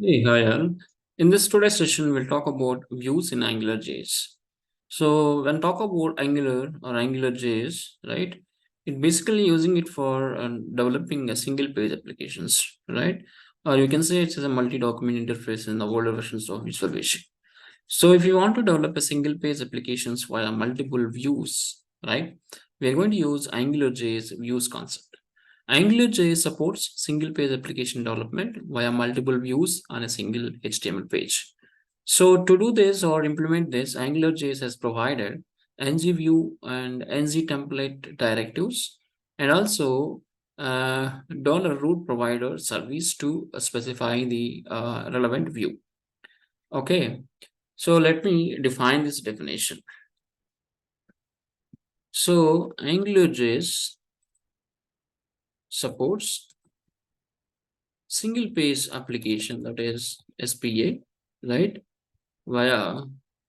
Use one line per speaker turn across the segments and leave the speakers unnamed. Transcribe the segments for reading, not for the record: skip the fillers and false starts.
Hey, hi, Al. In this today's session, we'll talk about views in AngularJS. So, when talk about Angular or AngularJS, right, it basically using it for developing a single page applications, right? Or you can say it's a multi-document interface in the older versions of Visual Basic. So, if you want to develop a single page applications via multiple views, right, we are going to use AngularJS Views concept. AngularJS supports single page application development via multiple views on a single HTML page. So to do this or implement this, AngularJS has provided ngView and ngTemplate directives and also $root provider service to specify the relevant view. Okay, so let me define this definition. So AngularJS supports single page application, that is SPA, right, via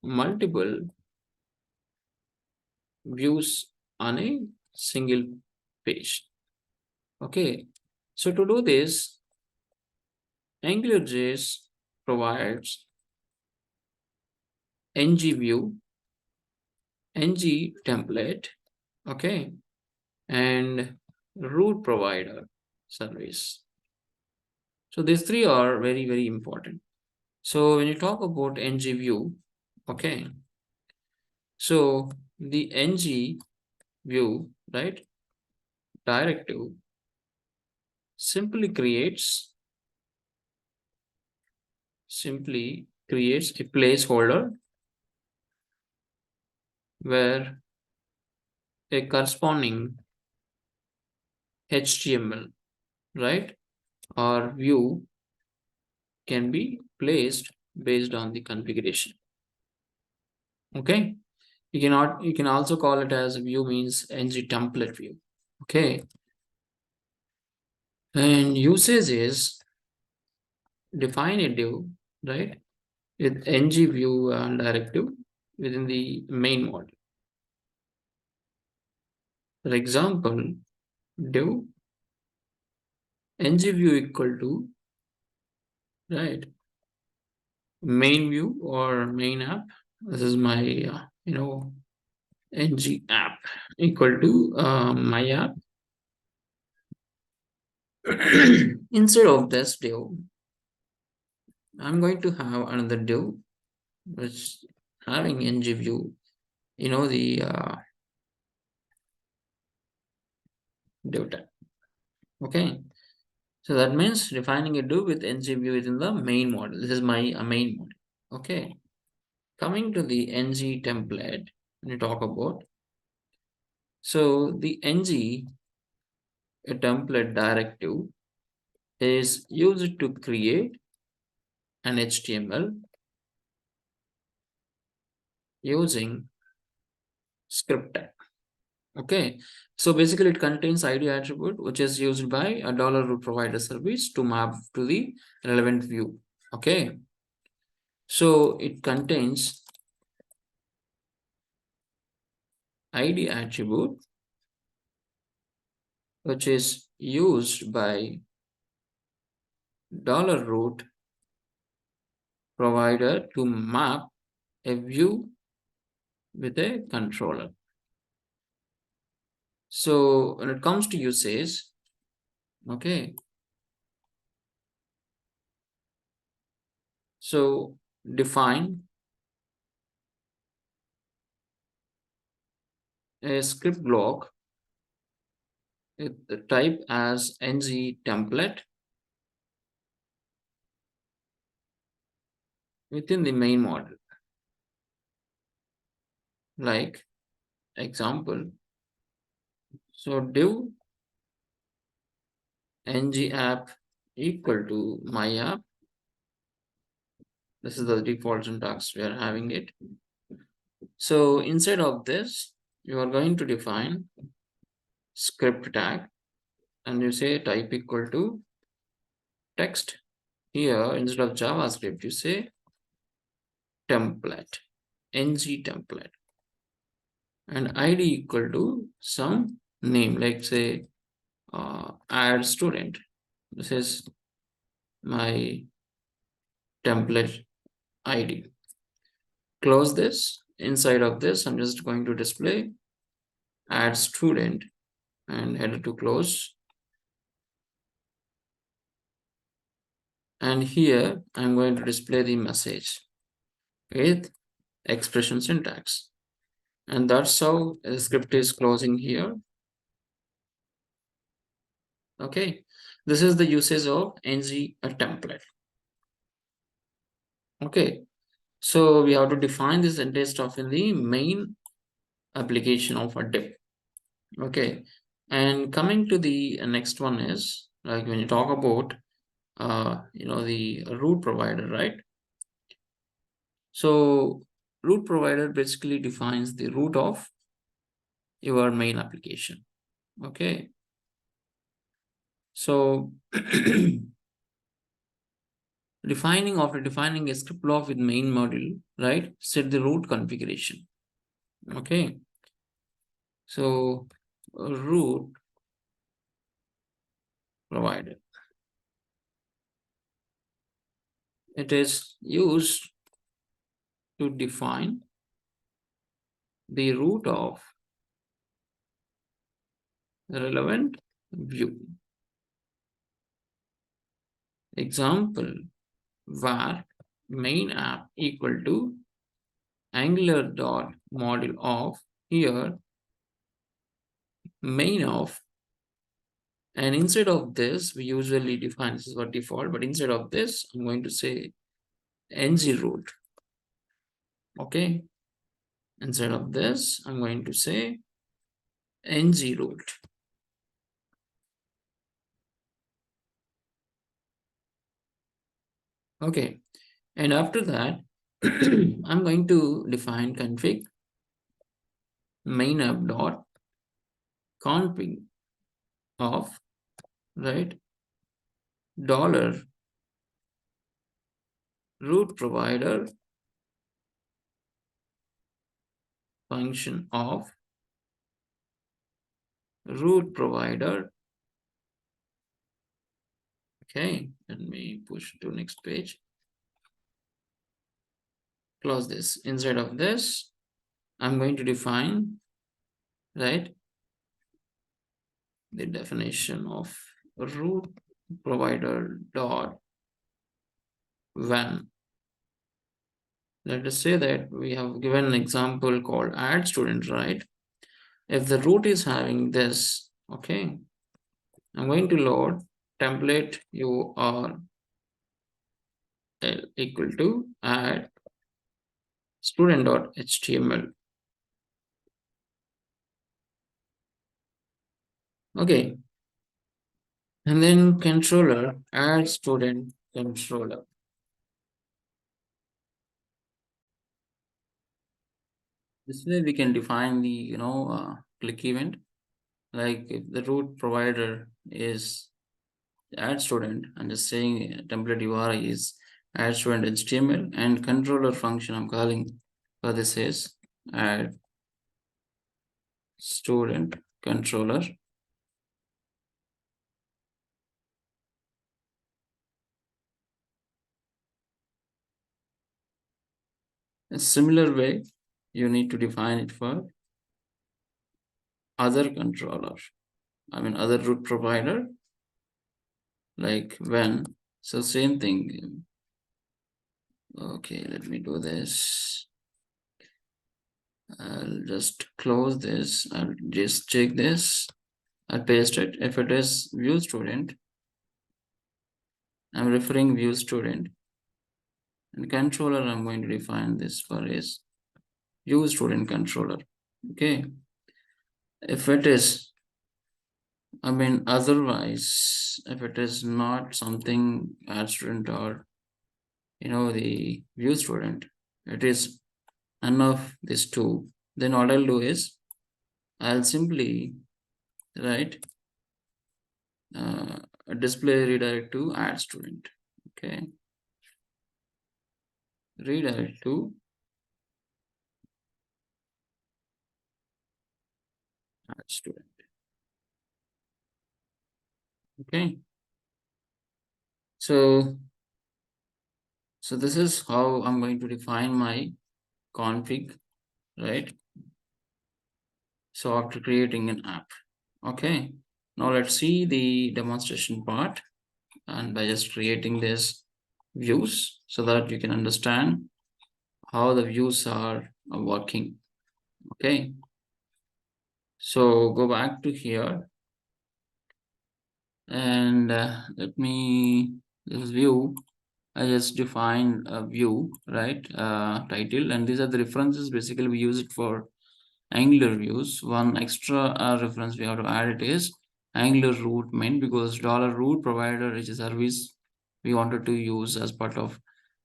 multiple views on a single page. Okay, so to do this, AngularJS provides ngView, ngTemplate, okay, and root provider service. So these three are very, very important. So when you talk about ngView, okay, so the ngView, right, directive simply creates a placeholder where a corresponding HTML, right, or view can be placed based on the configuration. Okay, you can also call it as view means ng template view. Okay, and usage is define a div, right, with ng view directive within the main model. For example, div ng view equal to, right, main view or main app. This is my ng app equal to my app. Instead of this div, I'm going to have another div which having ng view, the div tag. Okay, so that means defining a div with ng view within the main model. This is my main model. Okay, coming to the ng template, when you talk about, so the ng a template directive is used to create an HTML using script tag. Okay, so basically it contains ID attribute which is used by a $root provider service to map to the relevant view. Okay, so it contains ID attribute which is used by $root provider to map a view with a controller. So when it comes to usage, okay, so define a script block with the type as ng template within the main model. Like example, so div ng app equal to my app. This is the default syntax we are having it. So instead of this, you are going to define script tag and you say type equal to text. Here instead of JavaScript, you say template, ng template, and ID equal to some name, like say add student. This is my template ID. Close this. Inside of this, I'm just going to display add student and header to close. And here I'm going to display the message with expression syntax. And that's how the script is closing here. Okay, this is the usage of ng a template. Okay, so we have to define this entire stuff in the main application of a div. Okay, and coming to the next one is like when you talk about the root provider, right? So root provider basically defines the root of your main application. Okay, so after defining a script block with main module, right? Set the root configuration. Okay, so root provider. It is used to define the root of the relevant view. Example, var main app equal to angular dot module of here main of, and instead of this we usually define this is what default, but instead of this I'm going to say ng root. Okay, instead of this I'm going to say ng root. Okay, and after that I'm going to define config main app dot config of, right, dollar root provider function of root provider. Okay, let me push to next page. Close this. Inside of this I'm going to define, right, the definition of root provider dot when. Let us say that we have given an example called add student, right? If the root is having this, okay, I'm going to load template URL equal to add student.html. Okay, and then controller add student controller. This way we can define the click event. Like if the root provider is add student, I'm just saying template URI is add student HTML, and controller function I'm calling for this is add student controller. A similar way you need to define it for other controller. I mean other root provider, like when. So same thing. Okay, let me do this. I'll just close this. I'll just check this. I paste it. If it is view student, I'm referring view student. And controller, I'm going to define this for is view student controller. Okay. If it is, I mean, otherwise, if it is not something add student or the view student, it is none of these two. Then what I'll do is I'll simply write display redirect to add student. Okay, redirect to add student. Okay, so So this is how I'm going to define my config, right? So after creating an app, okay. Now let's see the demonstration part, and by just creating this views so that you can understand how the views are working. Okay, so go back to here and let me this view. I just define a view, right? Title, and these are the references. Basically, we use it for Angular views. One extra reference we have to add it is Angular root main, because $root provider is a service we wanted to use as part of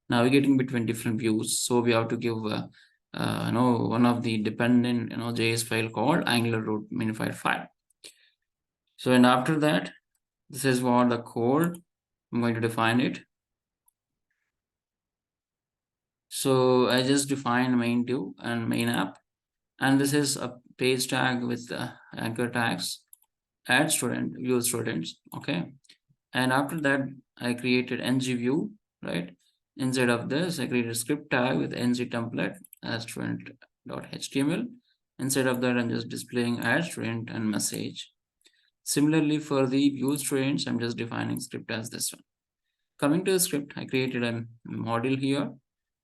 navigating between different views. So we have to give one of the dependent JS file called Angular root minified file. So and after that, this is what the code I'm going to define it. So I just defined main div and main app, and this is a page tag with anchor tags, add student, view students. Okay, and after that I created ng view, right? Inside of this I created a script tag with ng template as student.html. Inside of that I'm just displaying add student and message. Similarly for the view students, I'm just defining script as this one. Coming to the script, I created a module here,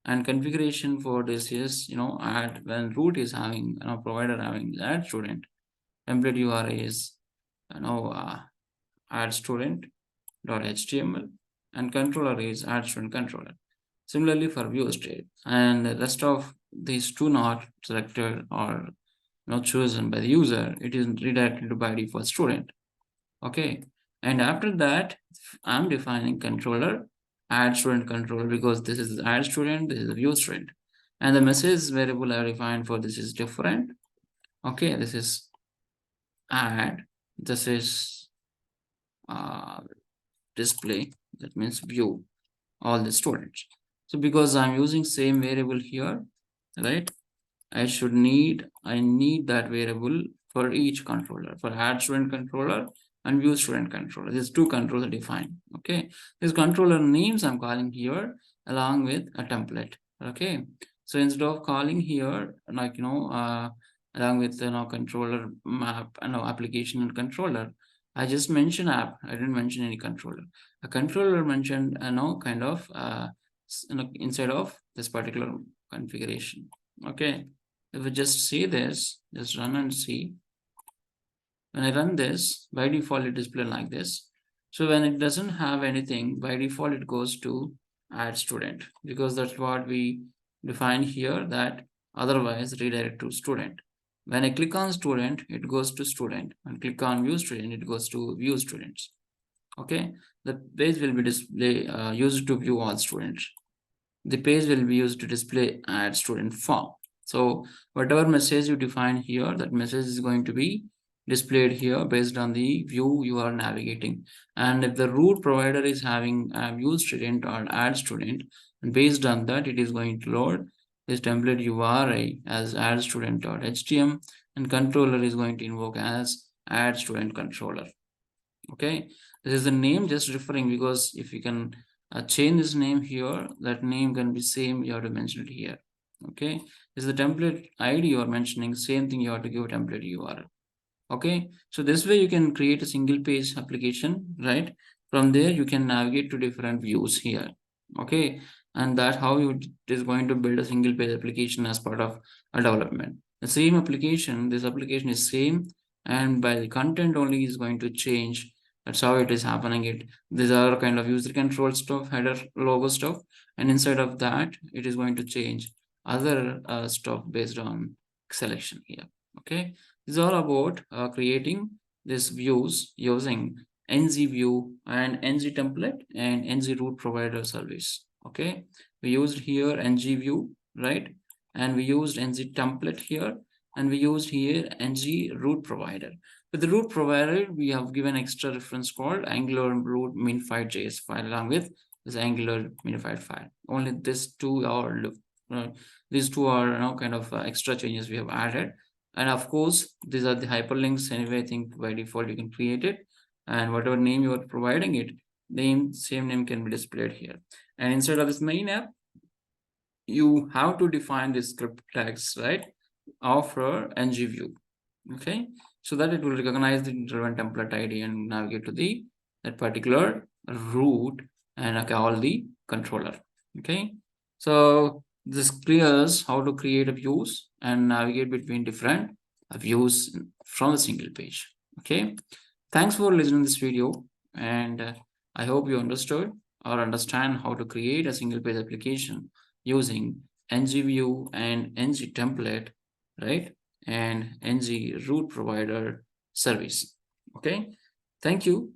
and configuration for this is add when root is having provider having add student, template URI is add student.html, and controller is add student controller. Similarly for view state, and the rest of these two not selected or not chosen by the user, it is redirected by default student. Okay, and after that I'm defining controller add student controller, because this is add student, this is a view student, and the message variable I defined for this is different. Okay, this is add, this is display, that means view all the students. So because I'm using same variable here, right, I need that variable for each controller, for add student controller and view student controller. These two controllers are defined. Okay, these controller names I'm calling here along with a template. Okay, so instead of calling here like along with controller map and application and controller, I just mentioned app. I didn't mention any controller. A controller mentioned kind of inside of this particular configuration. Okay, if we just see this, just run and see. When I run this, by default it displays like this. So when it doesn't have anything, by default it goes to add student, because that's what we define here, that otherwise redirect to student. When I click on student, it goes to student, and click on view student, it goes to view students. Okay, the page will be used to view all students. The page will be used to display add student form. So whatever message you define here, that message is going to be displayed here based on the view you are navigating. And if the root provider is having a view student or add student, and based on that, it is going to load this template URI as add student.html, and controller is going to invoke as add student controller. Okay, this is the name just referring, because if you can change this name here, that name can be same, you have to mention it here. Okay, this is the template ID you are mentioning, same thing you have to give template URL. Okay, so this way you can create a single page application, right? From there you can navigate to different views here. Okay, and that's how you is going to build a single page application as part of a development. The same application, this application is same, and by the content only is going to change. That's how it is happening. These are kind of user control stuff, header logo stuff, and inside of that it is going to change other stuff based on selection here. Okay, this is all about creating these views using ng view and ng template and ng root provider service. Okay, we used here ng view, right, and we used ng template here, and we used here ng root provider. With the root provider, we have given extra reference called Angular root minified JS file along with this Angular minified file. Only these two are kind of extra changes we have added. And of course, these are the hyperlinks anyway. I think by default you can create it, and whatever name you are providing it, same name can be displayed here. And instead of this main app, you have to define the script tags, right, of your ngview. Okay, so that it will recognize the relevant template ID and navigate to that particular root and call the controller. Okay, so this clears how to create views and navigate between different views from a single page. Okay, thanks for listening to this video, and I hope you understood or understand how to create a single page application using ngview and ng template, right, and ng root provider service. Okay, thank you.